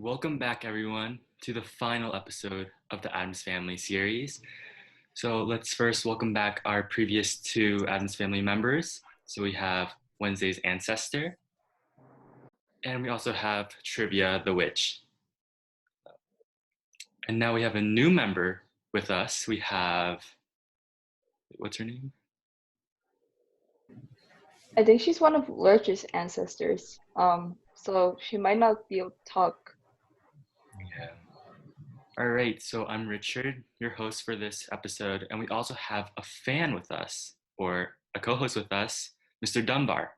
welcome back everyone to the final episode of the Addams Family series. So let's first welcome back our previous two Addams Family members. So we have Wednesday's Ancestor, and we also have Trivia the Witch. And now we have a new member with us. We have, what's her name? I think she's one of Lurch's ancestors. So she might not be able to talk. Yeah. All right, so I'm Richard, your host for this episode, and we also have a fan with us, or a co-host with us, Mr. Dunbar.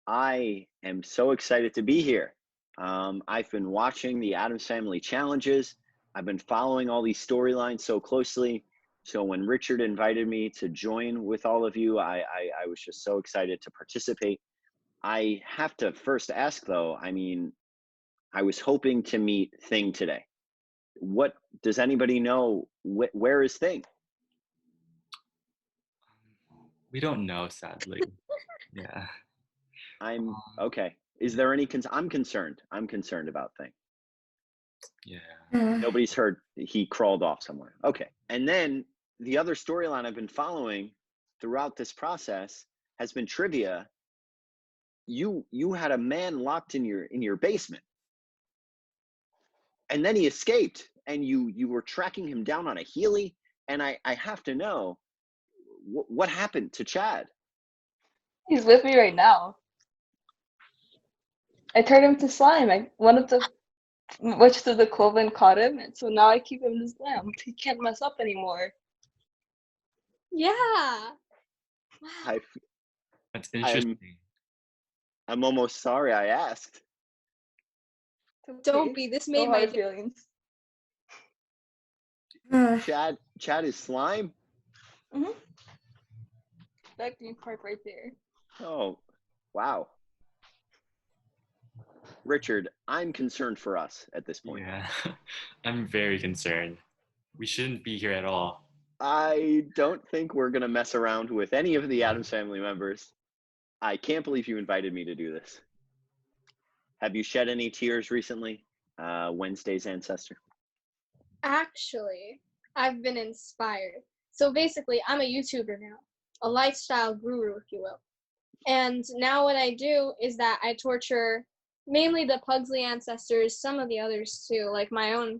I am so excited to be here. I've been watching the Addams Family challenges. I've been following all these storylines so closely. So when Richard invited me to join with all of you, I was just so excited to participate. I have to first ask though, I was hoping to meet Thing today. What does anybody know? Where is Thing? We don't know, sadly. Yeah. I'm okay. Is there any I'm concerned. I'm concerned about Thing. Yeah. Nobody's heard he crawled off somewhere. Okay. And then the other storyline I've been following throughout this process has been Trivia. You had a man locked in your basement. And then he escaped and you were tracking him down on a Healy. And I have to know what happened to Chad. He's with me right now. I turned him to slime. One of the witches of the Cloven caught him, and so now I keep him as lamb. He can't mess up anymore. Yeah. Wow. That's interesting. I'm almost sorry I asked. Don't be. This made No my hard feelings. Chad is slime? Mm-hmm. That green part right there. Oh, wow. Richard, I'm concerned for us at this point. Yeah, I'm very concerned. We shouldn't be here at all. I don't think we're going to mess around with any of the Addams Family members. I can't believe you invited me to do this. Have you shed any tears recently, Wednesday's Ancestor? Actually, I've been inspired. So basically, I'm a YouTuber now, a lifestyle guru, if you will. And now what I do is that I torture mainly the Pugsley ancestors, some of the others too, like my own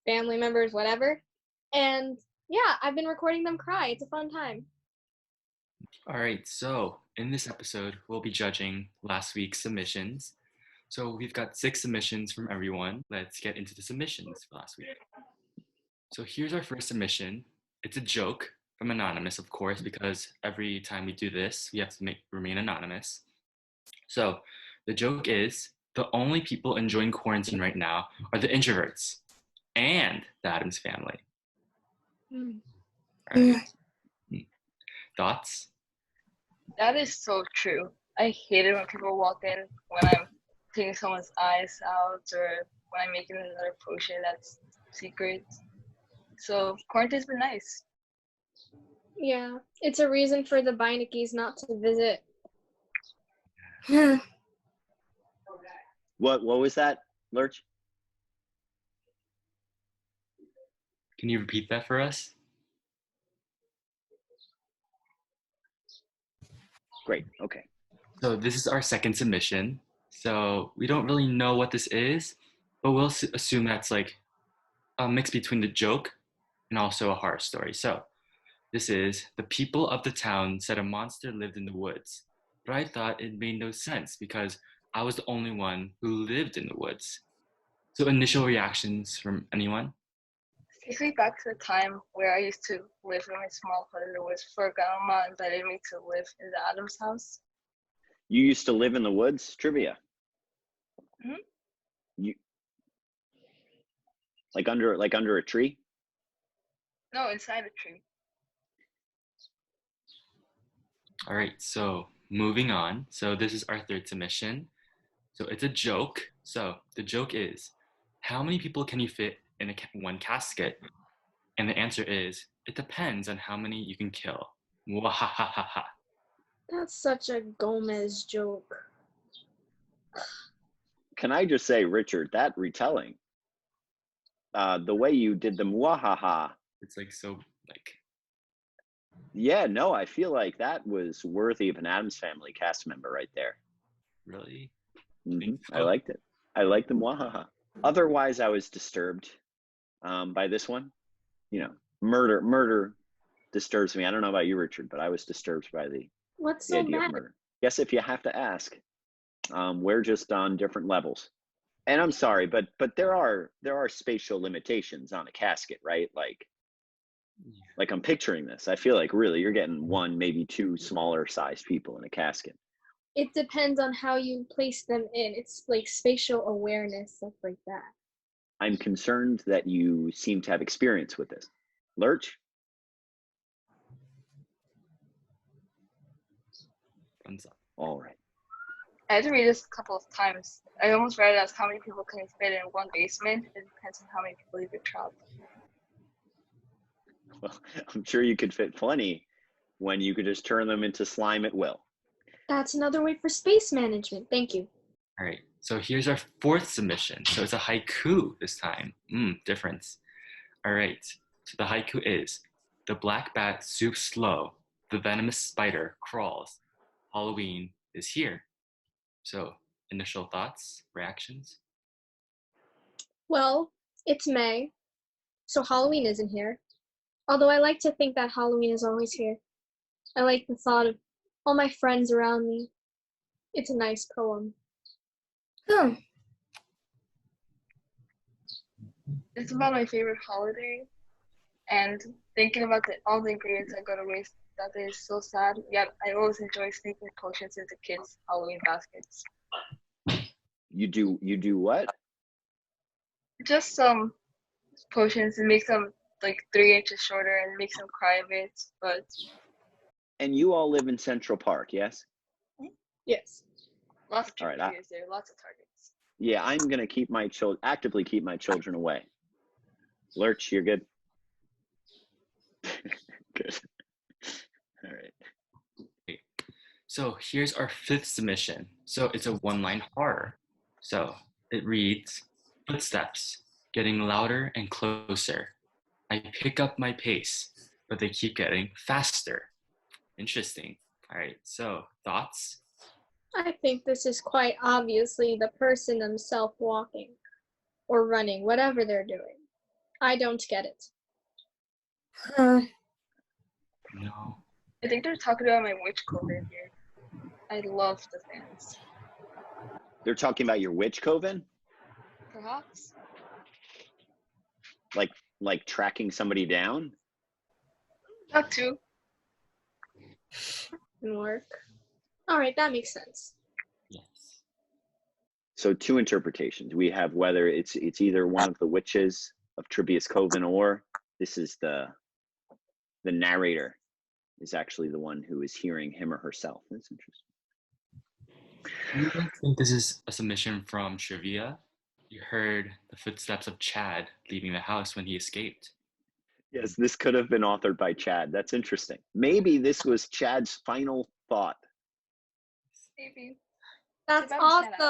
family members, whatever. And yeah, I've been recording them cry. It's a fun time. All right, so in this episode, we'll be judging last week's submissions. So we've got 6 submissions from everyone. Let's get into the submissions for last week. So here's our first submission. It's a joke from Anonymous, of course, because every time we do this, we have to remain anonymous. So the joke is, the only people enjoying quarantine right now are the introverts and the Addams Family. All right. Thoughts? That is so true. I hate it when people walk in when I'm taking someone's eyes out or when I'm making another potion that's secret. So quarantine's been nice. Yeah, it's a reason for the Beinecke's not to visit. What was that, Lurch? Can you repeat that for us? Great, okay. So this is our second submission. So we don't really know what this is, but we'll assume that's like a mix between the joke and also a horror story. So this is, the people of the town said a monster lived in the woods, but I thought it made no sense because I was the only one who lived in the woods. So initial reactions from anyone? Takes me back to the time where I used to live in my small hut in the woods before Grandma invited me to live in the Addams house. You used to live in the woods, Trivia? Mm-hmm. You like under a tree? No, inside a tree. All right, so moving on. So this is our third submission. So it's a joke. So the joke is, how many people can you fit in one casket? And the answer is, it depends on how many you can kill. Mwahahaha. That's such a Gomez joke. Can I just say, Richard, that retelling, the way you did the muahaha, It's like so like yeah, no, I feel like that was worthy of an Addams Family cast member right there. really. I liked it. I liked the muahaha. Otherwise, I was disturbed by this one. You know, murder disturbs me. I don't know about you, Richard, but I was disturbed by the What's the so idea of bad? murder. Guess if you have to ask, we're just on different levels. And I'm sorry, but there are spatial limitations on a casket, right? Like I'm picturing this. I feel like really you're getting one, maybe two smaller sized people in a casket. It depends on how you place them in. It's like spatial awareness, stuff like that. I'm concerned that you seem to have experience with this. Lurch? Thumbs up. All right. I had to read this a couple of times. I almost read it as how many people can you fit in one basement. It depends on how many people you could trap. Well, I'm sure you could fit plenty when you could just turn them into slime at will. That's another way for space management. Thank you. All right, so here's our fourth submission. So it's a haiku this time. Difference. All right, so the haiku is, the black bat swoops slow, the venomous spider crawls, Halloween is here. So initial thoughts, reactions? Well, it's May, so Halloween isn't here. Although I like to think that Halloween is always here. I like the thought of all my friends around me. It's a nice poem. It's about my favorite holiday, and thinking about all the ingredients I gotta waste that day is so sad. Yet I always enjoy sneaking potions into kids' Halloween baskets. You do what? Just some potions and make them like 3 inches shorter and makes them cry a bit. But And you all live in Central Park, yes? Yes. lots of All right, trick-or-treaters there, lots of targets. Yeah, I'm gonna actively keep my children away. Lurch, you're good. Good. All right. Okay. So here's our fifth submission. So it's a one-line horror. So it reads, footsteps getting louder and closer. I pick up my pace, but they keep getting faster. Interesting. All right, so thoughts? I think this is quite obviously the person themselves walking or running, whatever they're doing. I don't get it. No. I think they're talking about my witch coven here. I love the fans. They're talking about your witch coven? Perhaps? Like tracking somebody down? Not too. Didn't work. All right, that makes sense. Yes. So two interpretations. We have whether it's either one of the witches of Tribius Coven, or this is the narrator is actually the one who is hearing him or herself. That's interesting. Do you guys think this is a submission from trivia? You heard the footsteps of Chad leaving the house when he escaped. Yes, this could have been authored by Chad. That's interesting. Maybe this was Chad's final thought. Maybe. That's If I was Chad, I'd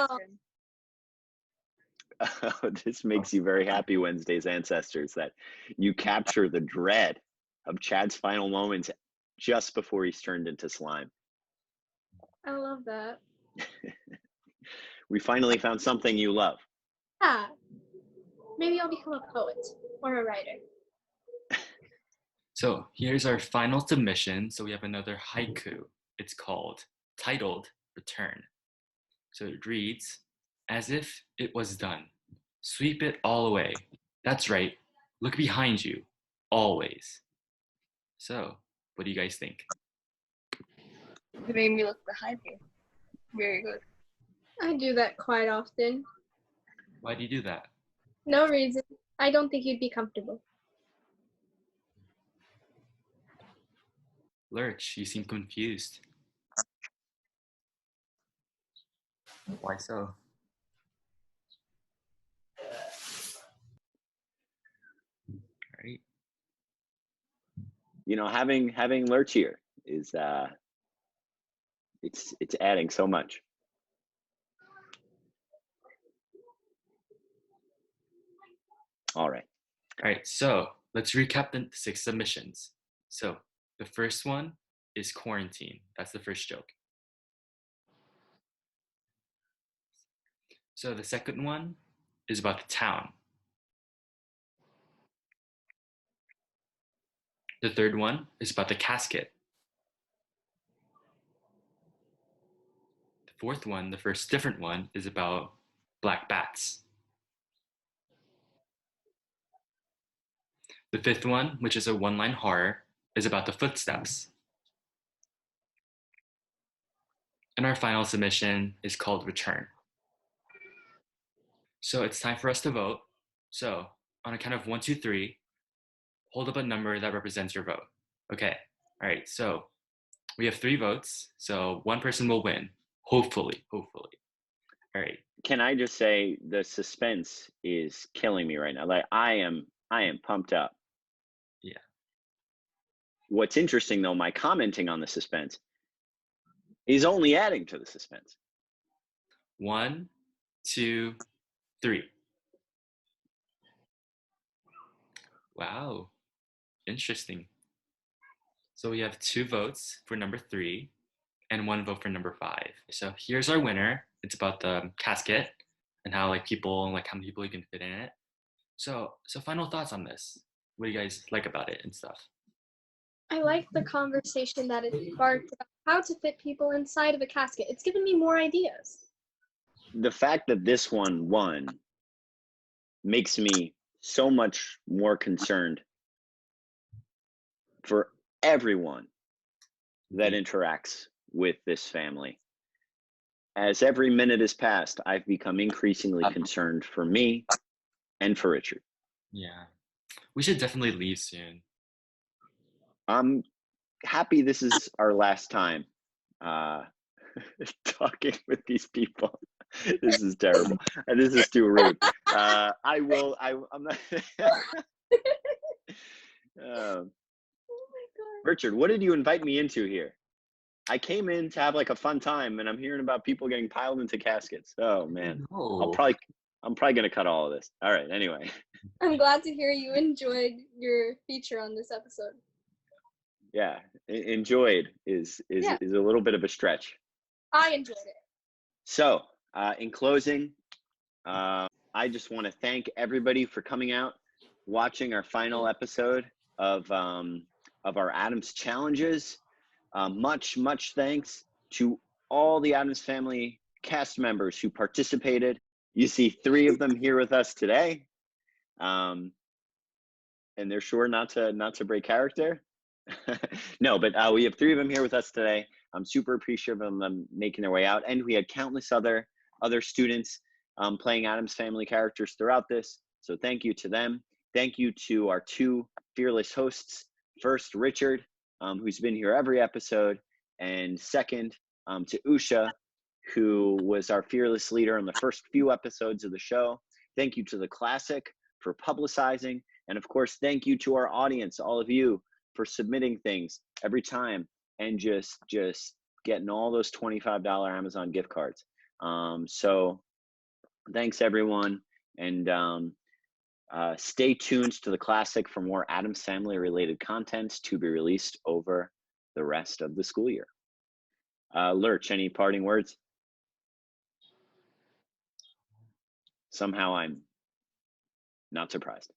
ask awesome. him. This makes you very happy, Wednesday's ancestors, that you capture the dread of Chad's final moments just before he's turned into slime. I love that. We finally found something you love. Ah, maybe I'll become a poet or a writer. So here's our final submission. So we have another haiku. It's titled Return. So it reads, as if it was done. Sweep it all away. That's right. Look behind you. Always. So what do you guys think? It made me look behind me. Very good. I do that quite often. Why do you do that? No reason. I don't think you'd be comfortable. Lurch, you seem confused. Why so? Right. You know, having Lurch here is it's adding so much. All right. All right, so let's recap the 6 submissions. So the first one is quarantine. That's the first joke. So the second one is about the town. The third one is about the casket. The fourth one, the first different one, is about black bats. The fifth one, which is a one-line horror, is about the footsteps. And our final submission is called Return. So it's time for us to vote. So on a count of 1, 2, 3, hold up a number that represents your vote. Okay, all right, so we have 3 votes, so one person will win, hopefully. All right. Can I just say the suspense is killing me right now? Like I am pumped up. Yeah. What's interesting though, my commenting on the suspense is only adding to the suspense. 1, 2, 3. Wow, interesting. So we have 2 votes for number 3 and 1 vote for number 5. So here's our winner. It's about the casket and how how many people you can fit in it. So final thoughts on this. What do you guys like about it and stuff? I like the conversation that it sparked about how to fit people inside of a casket. It's given me more ideas. The fact that this one won makes me so much more concerned for everyone that interacts with this family. As every minute has passed, I've become increasingly concerned for me and for Richard. Yeah. We should definitely leave soon. I'm happy this is our last time talking with these people. This is terrible. This is too rude. I'm not. Oh my god. Richard, what did you invite me into here? I came in to have like a fun time, and I'm hearing about people getting piled into caskets. Oh man, No. I'm probably gonna cut all of this. All right. Anyway. I'm glad to hear you enjoyed your feature on this episode. Yeah, enjoyed is a little bit of a stretch. I enjoyed it. So, in closing, I just want to thank everybody for coming out, watching our final episode of our Addams challenges. Much thanks to all the Addams Family cast members who participated. You see 3 of them here with us today, and they're sure not to break character. No, but we have 3 of them here with us today. I'm super appreciative of them making their way out, and we had countless other students playing Addams Family characters throughout this. So thank you to them. Thank you to our 2 fearless hosts. First, Richard, who's been here every episode, and second, to Usha, who was our fearless leader in the first few episodes of the show. Thank you to the Classic for publicizing, and of course, thank you to our audience, all of you, for submitting things every time and just getting all those $25 Amazon gift cards. So thanks everyone, and stay tuned to the Classic for more Addams Family related content to be released over the rest of the school year. Lurch, any parting words? Somehow I'm not surprised.